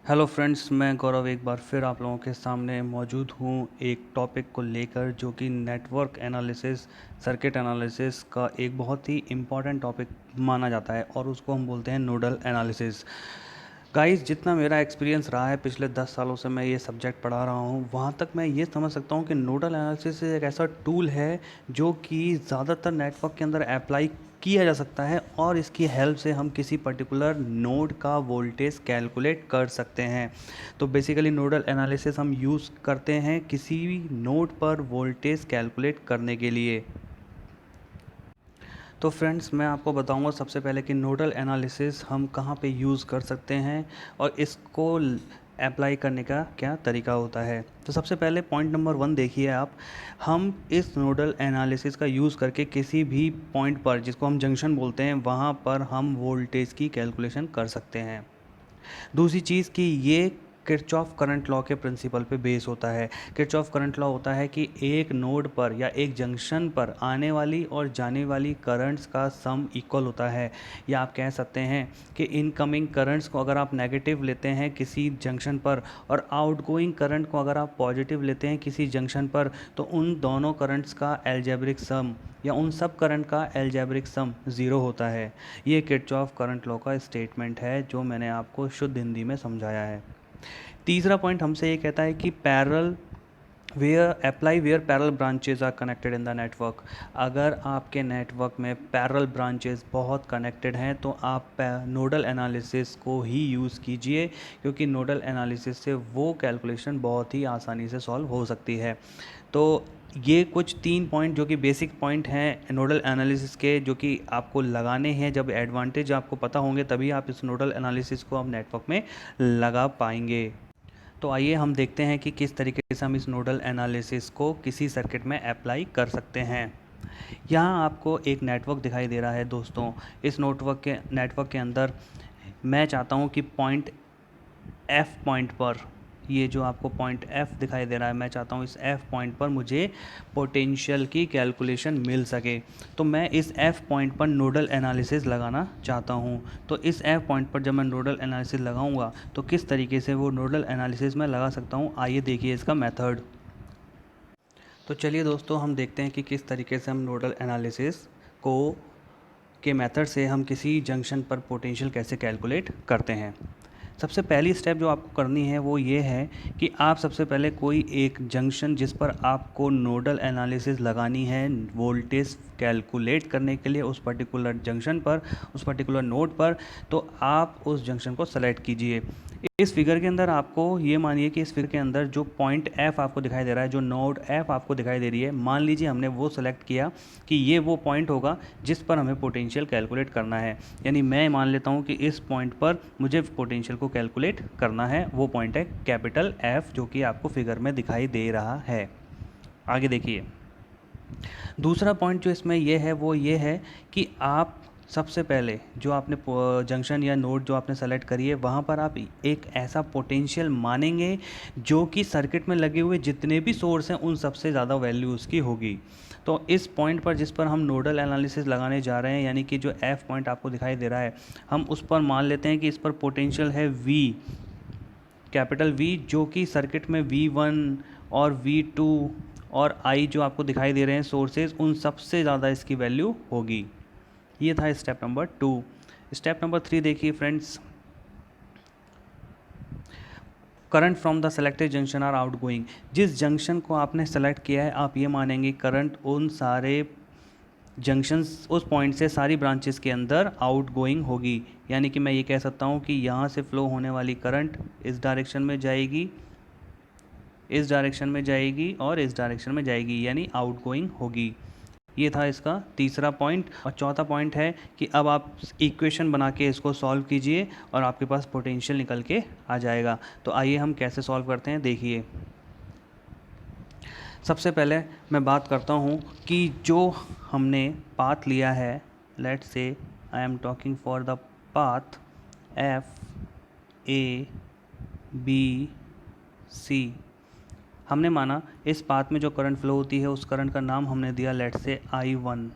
Hello friends, मैं गौरव एक बार फिर आप लोगों के सामने मौजूद हूँ एक टॉपिक को लेकर जो कि नेटवर्क एनालिसिस, सर्किट एनालिसिस का एक बहुत ही इम्पॉर्टेंट टॉपिक माना जाता है और उसको हम बोलते हैं नोडल एनालिसिस। गाइस, जितना मेरा एक्सपीरियंस रहा है पिछले 10 सालों से मैं ये सब्जेक्ट पढ़ा रहा हूँ, वहाँ तक मैं ये समझ सकता हूँ कि नोडल एनालिसिस एक ऐसा टूल है जो कि ज़्यादातर नेटवर्क के अंदर अप्लाई किया जा सकता है और इसकी हेल्प से हम किसी पर्टिकुलर नोड का वोल्टेज कैलकुलेट कर सकते हैं। तो बेसिकली नोडल एनालिसिस हम यूज़ करते हैं किसी भी नोड पर वोल्टेज कैलकुलेट करने के लिए। तो फ्रेंड्स, मैं आपको बताऊंगा सबसे पहले कि नोडल एनालिसिस हम कहाँ पे यूज़ कर सकते हैं और इसको अप्लाई करने का क्या तरीका होता है। तो सबसे पहले पॉइंट नंबर 1 देखिए आप। हम इस नोडल एनालिसिस का यूज़ करके किसी भी पॉइंट पर, जिसको हम जंक्शन बोलते हैं, वहाँ पर हम वोल्टेज की कैलकुलेशन कर सकते हैं। दूसरी चीज़ कि ये किरचॉफ करंट लॉ के प्रिंसिपल पे बेस होता है। किरचॉफ करंट लॉ होता है कि एक नोड पर या एक जंक्शन पर आने वाली और जाने वाली करंट्स का सम इक्वल होता है, या आप कह सकते हैं कि इनकमिंग करंट्स को अगर आप नेगेटिव लेते हैं किसी जंक्शन पर और आउटगोइंग करंट को अगर आप पॉजिटिव लेते हैं किसी जंक्शन पर, तो उन दोनों करंट्स का एल्जेब्रिक सम या उन सब करंट का एल्जेब्रिक सम ज़ीरो होता है। ये किरचॉफ करंट लॉ का स्टेटमेंट है जो मैंने आपको शुद्ध हिंदी में समझाया है। तीसरा पॉइंट हमसे ये कहता है कि parallel where parallel branches are connected in the network. अगर आपके नेटवर्क में पैरेलल ब्रांचेज बहुत कनेक्टेड हैं तो आप नोडल एनालिसिस को ही यूज़ कीजिए, क्योंकि नोडल एनालिसिस से वो कैलकुलेशन बहुत ही आसानी से सॉल्व हो सकती है। तो ये कुछ 3 पॉइंट जो कि बेसिक पॉइंट हैं नोडल एनालिसिस के, जो कि आपको लगाने हैं। जब एडवांटेज आपको पता होंगे तभी आप इस नोडल एनालिसिस को आप नेटवर्क में लगा पाएंगे। तो आइए हम देखते हैं कि किस तरीके से हम इस नोडल एनालिसिस को किसी सर्किट में अप्लाई कर सकते हैं। यहाँ आपको एक नेटवर्क दिखाई दे रहा है दोस्तों। इस नेटवर्क के अंदर मैं चाहता हूँ कि पॉइंट एफ पॉइंट पर, ये जो आपको पॉइंट एफ दिखाई दे रहा है, मैं चाहता हूँ इस एफ पॉइंट पर मुझे पोटेंशियल की कैलकुलेशन मिल सके। तो मैं इस एफ पॉइंट पर नोडल एनालिसिस लगाना चाहता हूँ। तो इस एफ पॉइंट पर जब मैं नोडल एनालिसिस लगाऊंगा तो किस तरीके से वो नोडल एनालिसिस मैं लगा सकता हूँ, आइए देखिए इसका मेथड। तो चलिए दोस्तों, हम देखते हैं कि किस तरीके से हम नोडल एनालिसिस को के मेथड से हम किसी जंक्शन पर पोटेंशियल कैसे कैलकुलेट करते हैं। सबसे पहली स्टेप जो आपको करनी है वो ये है कि आप सबसे पहले कोई एक जंक्शन जिस पर आपको नोडल एनालिसिस लगानी है वोल्टेज कैलकुलेट करने के लिए उस पर्टिकुलर जंक्शन पर, उस पर्टिकुलर नोड पर, तो आप उस जंक्शन को सेलेक्ट कीजिए। इस फिगर के अंदर आपको ये मानिए कि इस फिगर के अंदर जो पॉइंट एफ आपको दिखाई दे रहा है, जो नोड एफ आपको दिखाई दे रही है, मान लीजिए हमने वो सेलेक्ट किया कि ये वो पॉइंट होगा जिस पर हमें पोटेंशियल कैलकुलेट करना है। यानी मैं मान लेता हूँ कि इस पॉइंट पर मुझे पोटेंशियल को कैलकुलेट करना है। वो पॉइंट है कैपिटल एफ, जो कि आपको फिगर में दिखाई दे रहा है। आगे देखिए, दूसरा पॉइंट जो इसमें ये है वो ये है कि आप सबसे पहले जो आपने जंक्शन या नोड जो आपने सेलेक्ट करी है, वहाँ पर आप एक ऐसा पोटेंशियल मानेंगे जो कि सर्किट में लगे हुए जितने भी सोर्स हैं उन सबसे ज़्यादा वैल्यू उसकी होगी। तो इस पॉइंट पर जिस पर हम नोडल एनालिसिस लगाने जा रहे हैं, यानी कि जो एफ पॉइंट आपको दिखाई दे रहा है, हम उस पर मान लेते हैं कि इस पर पोटेंशियल है वी, कैपिटल वी, जो कि सर्किट में V1 और V2 और I जो आपको दिखाई दे रहे हैं सोर्सेज, उन सबसे ज़्यादा इसकी वैल्यू होगी। ये था स्टेप नंबर 2। स्टेप नंबर 3 देखिए friends. Current from the selected junction are outgoing. जिस जंक्शन को आपने सेलेक्ट किया है, आप ये मानेंगे करंट उन सारे जंक्शंस, उस पॉइंट से सारी ब्रांचेस के अंदर आउट गोइंग होगी। यानी कि मैं ये कह सकता हूँ कि यहाँ से फ्लो होने वाली करंट इस डायरेक्शन में जाएगी, इस डायरेक्शन में जाएगी और इस डायरेक्शन में जाएगी, यानी आउट गोइंग होगी। ये था इसका तीसरा पॉइंट। और चौथा पॉइंट है कि अब आप इक्वेशन बना के इसको सॉल्व कीजिए और आपके पास पोटेंशियल निकल के आ जाएगा। तो आइए हम कैसे सॉल्व करते हैं, देखिए। सबसे पहले मैं बात करता हूँ कि जो हमने पाथ लिया है, लेट से I am talking for the path FABC। हमने माना इस पाथ में जो करंट फ्लो होती है उस करंट का नाम हमने दिया लेट से I1।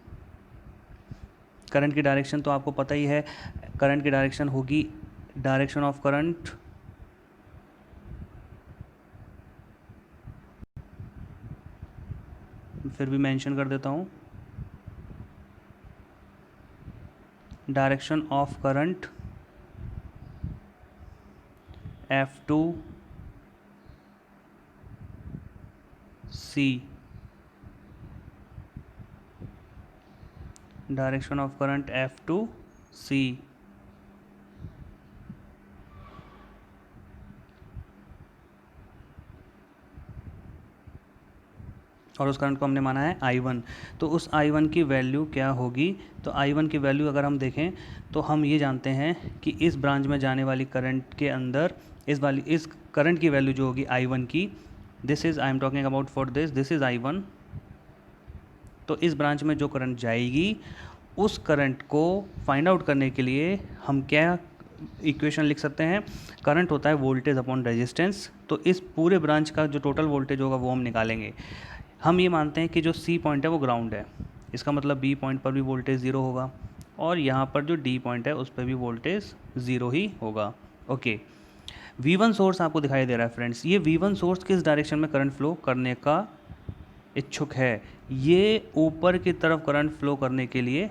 करंट की डायरेक्शन तो आपको पता ही है, करंट की डायरेक्शन होगी डायरेक्शन ऑफ करंट फिर भी मेंशन कर देता हूँ, direction of current F2 C, direction of current F2 C। और उस करंट को हमने माना है I1। तो उस I1 की वैल्यू क्या होगी? तो I1 की वैल्यू अगर हम देखें तो हम ये जानते हैं कि इस ब्रांच में जाने वाली करंट के अंदर इस करंट की वैल्यू जो होगी I1 की, this is I am talking about for this is I1। तो इस ब्रांच में जो करंट जाएगी उस करंट को फाइंड आउट करने के लिए हम क्या इक्वेशन लिख सकते हैं? करंट होता है वोल्टेज अपॉन रेजिस्टेंस। तो इस पूरे ब्रांच का जो टोटल वोल्टेज होगा वो हम निकालेंगे। हम ये मानते हैं कि जो सी पॉइंट है वो ग्राउंड है, इसका मतलब बी पॉइंट पर भी वोल्टेज ज़ीरो होगा और यहाँ पर जो डी पॉइंट है उस पर भी वोल्टेज ज़ीरो ही होगा। ओके, V1 सोर्स आपको दिखाई दे रहा है फ्रेंड्स। ये V1 सोर्स किस डायरेक्शन में करंट फ्लो करने का इच्छुक है? ये ऊपर की तरफ करंट फ्लो करने के लिए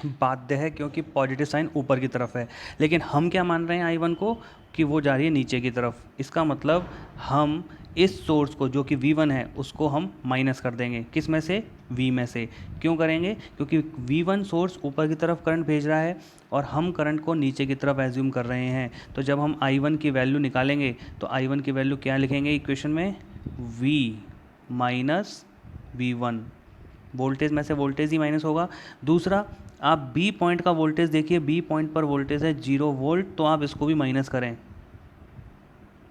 बाध्य है, क्योंकि पॉजिटिव साइन ऊपर की तरफ है। लेकिन हम क्या मान रहे हैं I1 को कि वो जा रही है नीचे की तरफ। इसका मतलब हम इस सोर्स को जो कि V1 है उसको हम माइनस कर देंगे। किस में से? V में से। क्यों करेंगे? क्योंकि V1 सोर्स ऊपर की तरफ करंट भेज रहा है और हम करंट को नीचे की तरफ एज्यूम कर रहे हैं। तो जब हम I1 की वैल्यू निकालेंगे तो I1 की वैल्यू क्या लिखेंगे इक्वेशन में? V minus V1। वोल्टेज में से वोल्टेज ही माइनस होगा। दूसरा, आप बी पॉइंट का वोल्टेज देखिए, बी पॉइंट पर वोल्टेज है 0 वोल्ट, तो आप इसको भी माइनस करें,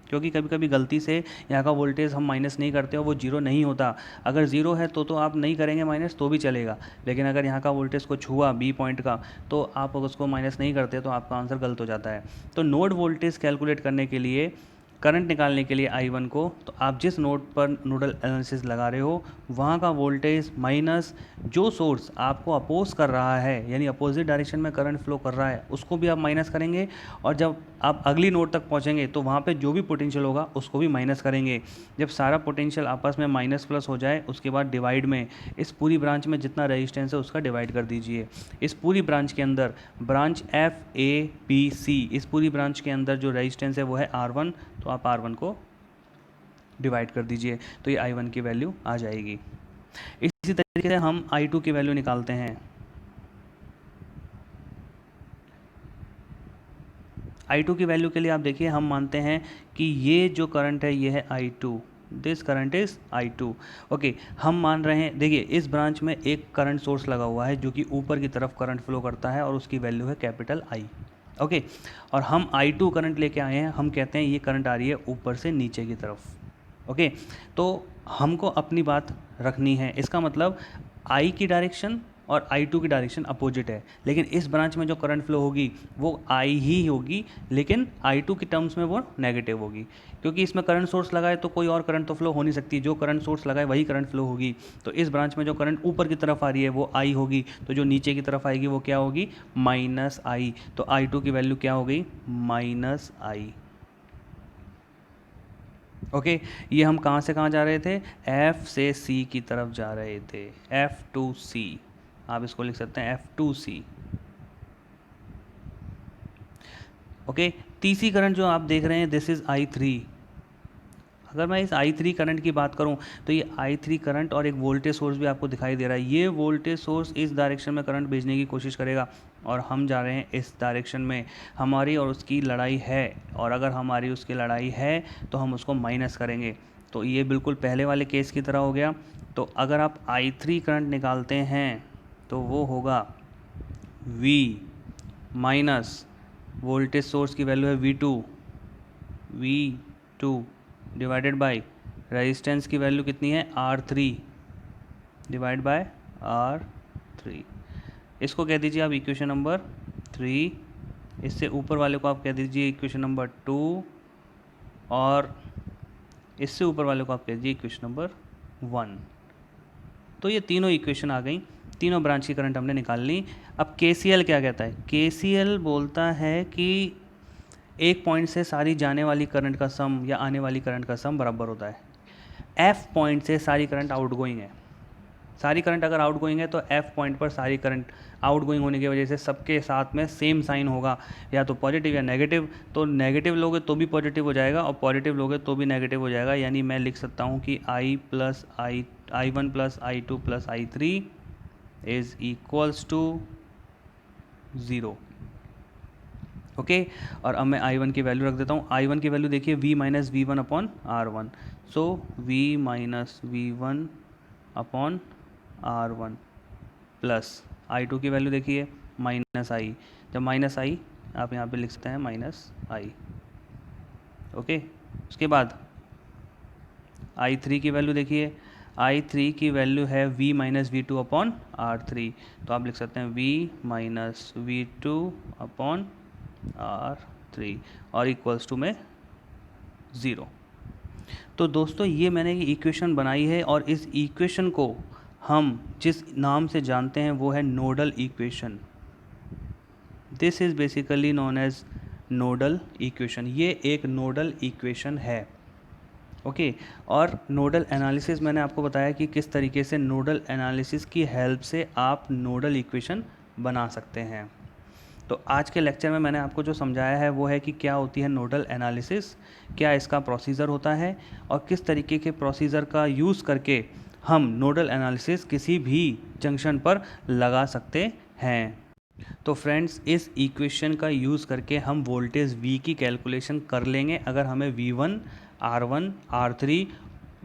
क्योंकि कभी कभी गलती से यहाँ का वोल्टेज हम माइनस नहीं करते और वो 0 नहीं होता। अगर 0 है तो आप नहीं करेंगे माइनस तो भी चलेगा, लेकिन अगर यहाँ का वोल्टेज को छुआ बी पॉइंट का तो आप उसको माइनस नहीं करते तो आपका आंसर गलत हो जाता है। तो नोड वोल्टेज कैलकुलेट करने के लिए, करंट निकालने के लिए I1 को, तो आप जिस नोड पर नोडल एनालिसिस लगा रहे हो वहाँ का वोल्टेज माइनस जो सोर्स आपको अपोज कर रहा है, यानी अपोजिट डायरेक्शन में करंट फ्लो कर रहा है, उसको भी आप माइनस करेंगे। और जब आप अगली नोड तक पहुँचेंगे तो वहाँ पे जो भी पोटेंशियल होगा उसको भी माइनस करेंगे। जब सारा पोटेंशियल आपस में माइनस प्लस हो जाए उसके बाद डिवाइड में इस पूरी ब्रांच में जितना रेजिस्टेंस है उसका डिवाइड कर दीजिए। इस पूरी ब्रांच के अंदर, ब्रांच FABC, इस पूरी ब्रांच के अंदर जो रेजिस्टेंस है वो है R1, तो आप R1 को डिवाइड कर दीजिए तो ये I1 की वैल्यू आ जाएगी। इसी तरीके से हम I2 की वैल्यू निकालते हैं। I2 की वैल्यू के लिए आप देखिए, हम मानते हैं कि ये जो करंट है ये है I2, this current is I2। Okay, हम मान रहे हैं, देखिए इस ब्रांच में एक करंट सोर्स लगा हुआ है जो कि ऊपर की तरफ करंट फ्लो करता है और उसकी वैल्यू है कैपिटल I। ओके, और हम I2 करंट लेके आए हैं, हम कहते हैं ये करंट आ रही है ऊपर से नीचे की तरफ। ओके, तो हमको अपनी बात रखनी है, इसका मतलब I की डायरेक्शन और I2 की डायरेक्शन अपोजिट है, लेकिन इस ब्रांच में जो करंट फ्लो होगी वो I ही होगी, लेकिन I2 की टर्म्स में वो नेगेटिव होगी, क्योंकि इसमें करंट सोर्स लगाए तो कोई और करंट तो फ्लो हो नहीं सकती, जो करंट सोर्स लगाए वही करंट फ्लो होगी। तो इस ब्रांच में जो करंट ऊपर की तरफ आ रही है वो I होगी, तो जो नीचे की तरफ आएगी वो क्या होगी? Minus I। तो I2 की वैल्यू क्या हो गई? Minus I। ओके, ये हम कहाँ से कहाँ जा रहे थे? F से C की तरफ जा रहे थे, F2C, आप इसको लिख सकते हैं F2C। ओके, तीसरी करंट जो आप देख रहे हैं दिस इज़ I3। अगर मैं इस I3 करंट की बात करूं तो ये I3 करंट और एक वोल्टेज सोर्स भी आपको दिखाई दे रहा है। ये वोल्टेज सोर्स इस डायरेक्शन में करंट भेजने की कोशिश करेगा और हम जा रहे हैं इस डायरेक्शन में। हमारी और उसकी लड़ाई है, और अगर हमारी उसकी लड़ाई है तो हम उसको माइनस करेंगे। तो ये बिल्कुल पहले वाले केस की तरह हो गया। तो अगर आप I3 करंट निकालते हैं तो वो होगा V माइनस वोल्टेज सोर्स की वैल्यू है V2 डिवाइडेड बाय रेजिस्टेंस की वैल्यू कितनी है? R3 divide by R3। इसको कह दीजिए आप इक्वेशन नंबर 3, इससे ऊपर वाले को आप कह दीजिए इक्वेशन नंबर 2, और इससे ऊपर वाले को आप कह दीजिए इक्वेशन नंबर 1। तो ये तीनों इक्वेशन आ गई, तीनों ब्रांच की करंट हमने निकाल ली। अब KCL क्या कहता है? KCL बोलता है कि एक पॉइंट से सारी जाने वाली करंट का सम या आने वाली करंट का सम बराबर होता है। F पॉइंट से सारी करंट आउटगोइंग है, सारी करंट अगर आउट गोइंग है तो एफ पॉइंट पर सारी करंट आउट गोइंग होने की वजह से सबके साथ में सेम साइन होगा, या तो पॉजिटिव या नेगेटिव। तो नेगेटिव लोगे तो भी पॉजिटिव हो जाएगा और पॉजिटिव लोगे तो भी नेगेटिव हो जाएगा। यानी मैं लिख सकता हूँ कि I1 plus I2 plus I3 is equals to 0। Okay, और अब मैं I1 की वैल्यू रख देता हूँ। I1 की वैल्यू देखिए V minus V1 upon R1, सो V minus V1 upon R1 plus I2 की वैल्यू देखिए माइनस I, जब माइनस I आप यहाँ पे लिख सकते हैं माइनस I। ओके, उसके बाद I3 की वैल्यू देखिए, I3 की वैल्यू है V minus V2 upon R3, तो आप लिख सकते हैं V minus V2 upon R3 और इक्वल्स टू में 0। तो दोस्तों ये मैंने इक्वेशन बनाई है और इस इक्वेशन को हम जिस नाम से जानते हैं वो है nodal equation. This is basically known as nodal equation. ये एक नोडल इक्वेशन है। ओके, और नोडल एनालिसिस मैंने आपको बताया कि किस तरीके से नोडल एनालिसिस की हेल्प से आप नोडल इक्वेशन बना सकते हैं। तो आज के लेक्चर में मैंने आपको जो समझाया है वो है कि क्या होती है नोडल एनालिसिस, क्या इसका प्रोसीजर होता है और किस तरीके के प्रोसीजर का यूज़ करके हम नोडल एनालिसिस किसी भी जंक्शन पर लगा सकते हैं। तो फ्रेंड्स, इस इक्वेशन का यूज़ करके हम वोल्टेज V की कैलकुलेशन कर लेंगे अगर हमें V1, R1, R3,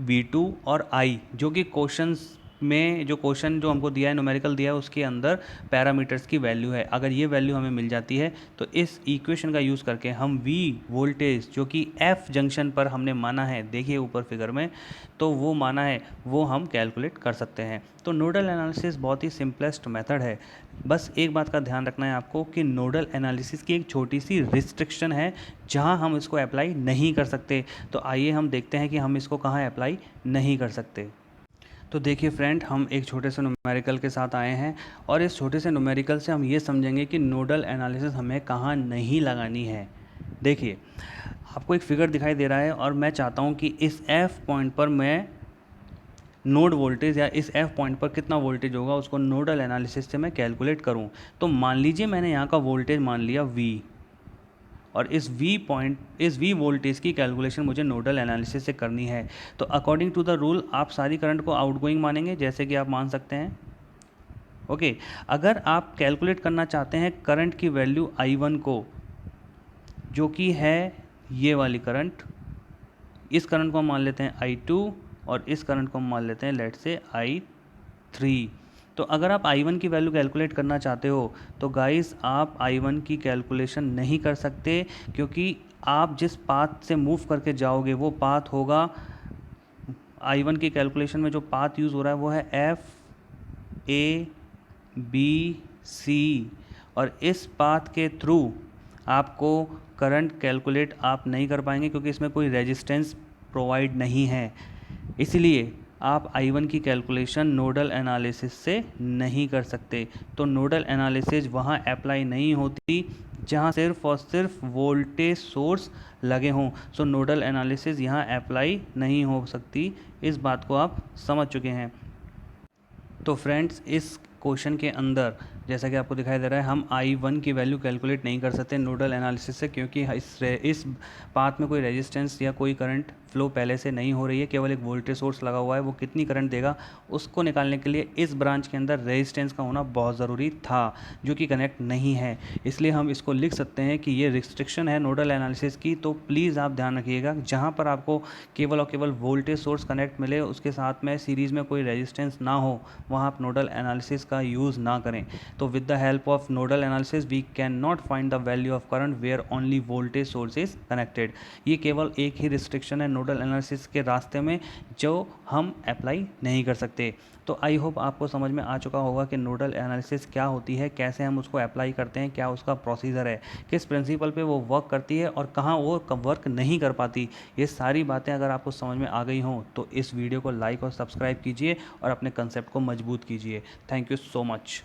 V2 और I जो कि क्वेश्चंस में जो क्वेश्चन जो हमको दिया है न्यूमेरिकल दिया है उसके अंदर पैरामीटर्स की वैल्यू है, अगर ये वैल्यू हमें मिल जाती है तो इस इक्वेशन का यूज़ करके हम V वोल्टेज जो कि F जंक्शन पर हमने माना है, देखिए ऊपर फिगर में, तो वो माना है वो हम कैलकुलेट कर सकते हैं। तो नोडल एनालिसिस बहुत ही सिंपलेस्ट मेथड है। बस एक बात का ध्यान रखना है आपको कि नोडल एनालिसिस की एक छोटी सी रिस्ट्रिक्शन है जहां हम इसको अप्लाई नहीं कर सकते। तो आइए हम देखते हैं कि हम इसको कहां अप्लाई नहीं कर सकते। तो देखिए फ्रेंड, हम एक छोटे से न्यूमेरिकल के साथ आए हैं और इस छोटे से न्यूमेरिकल से हम ये समझेंगे कि नोडल एनालिसिस हमें कहाँ नहीं लगानी है। देखिए, आपको एक फिगर दिखाई दे रहा है और मैं चाहता हूँ कि इस F पॉइंट पर मैं नोड वोल्टेज या इस F पॉइंट पर कितना वोल्टेज होगा उसको नोडल एनालिसिस से मैं कैलकुलेट करूँ। तो मान लीजिए मैंने यहाँ का वोल्टेज मान लिया V और इस V वोल्टेज की कैलकुलेशन मुझे नोडल एनालिसिस से करनी है। तो अकॉर्डिंग टू द रूल आप सारी करंट को आउटगोइंग मानेंगे, जैसे कि आप मान सकते हैं। ओके, अगर आप कैलकुलेट करना चाहते हैं करंट की वैल्यू I1 को, जो कि है ये वाली करंट, इस करंट को हम मान लेते हैं I2 और इस करंट को हम मान लेते हैं लेट्स से I3। तो अगर आप I1 की वैल्यू कैलकुलेट करना चाहते हो तो गाइस आप I1 की कैलकुलेशन नहीं कर सकते, क्योंकि आप जिस पाथ से मूव करके जाओगे वो पाथ होगा, I1 की कैलकुलेशन में जो पाथ यूज़ हो रहा है वो है FABC और इस पाथ के थ्रू आपको करंट कैलकुलेट आप नहीं कर पाएंगे क्योंकि इसमें कोई रेजिस्टेंस प्रोवाइड नहीं है। इसलिए आप I1 की कैलकुलेशन नोडल एनालिसिस से नहीं कर सकते। तो नोडल एनालिसिस वहाँ अप्लाई नहीं होती जहाँ सिर्फ और सिर्फ वोल्टेज सोर्स लगे हों। सो नोडल एनालिसिस यहाँ अप्लाई नहीं हो सकती, इस बात को आप समझ चुके हैं। तो फ्रेंड्स, इस क्वेश्चन के अंदर जैसा कि आपको दिखाई दे रहा है हम I1 की वैल्यू कैलकुलेट नहीं कर सकते नोडल एनालिसिस से, क्योंकि इस पाथ में कोई रेजिस्टेंस या कोई करंट फ्लो पहले से नहीं हो रही है, केवल एक वोल्टेज सोर्स लगा हुआ है। वो कितनी करंट देगा उसको निकालने के लिए इस ब्रांच के अंदर रेजिस्टेंस का होना बहुत ज़रूरी था, जो कि कनेक्ट नहीं है। इसलिए हम इसको लिख सकते हैं कि ये रिस्ट्रिक्शन है नोडल एनालिसिस की। तो प्लीज़ आप ध्यान रखिएगा, जहाँ पर आपको केवल और केवल वोल्टेज सोर्स कनेक्ट मिले, उसके साथ में सीरीज़ में कोई रेजिस्टेंस ना हो, वहाँ आप नोडल एनालिसिस का यूज़ ना करें। तो with the help of nodal analysis we can not find the value of current where only voltage source is connected. ये केवल एक ही रिस्ट्रिक्शन है नोडल एनालिसिस के रास्ते में जो हम अप्लाई नहीं कर सकते। तो आई होप आपको समझ में आ चुका होगा कि नोडल एनालिसिस क्या होती है, कैसे हम उसको अप्लाई करते हैं, क्या उसका प्रोसीजर है, किस प्रिंसिपल पे वो वर्क करती है और कहाँ वो वर्क नहीं कर पाती। ये सारी बातें अगर आपको समझ में आ गई हों तो इस वीडियो को लाइक और सब्सक्राइब कीजिए और अपने कंसेप्ट को मजबूत कीजिए। Thank you so much.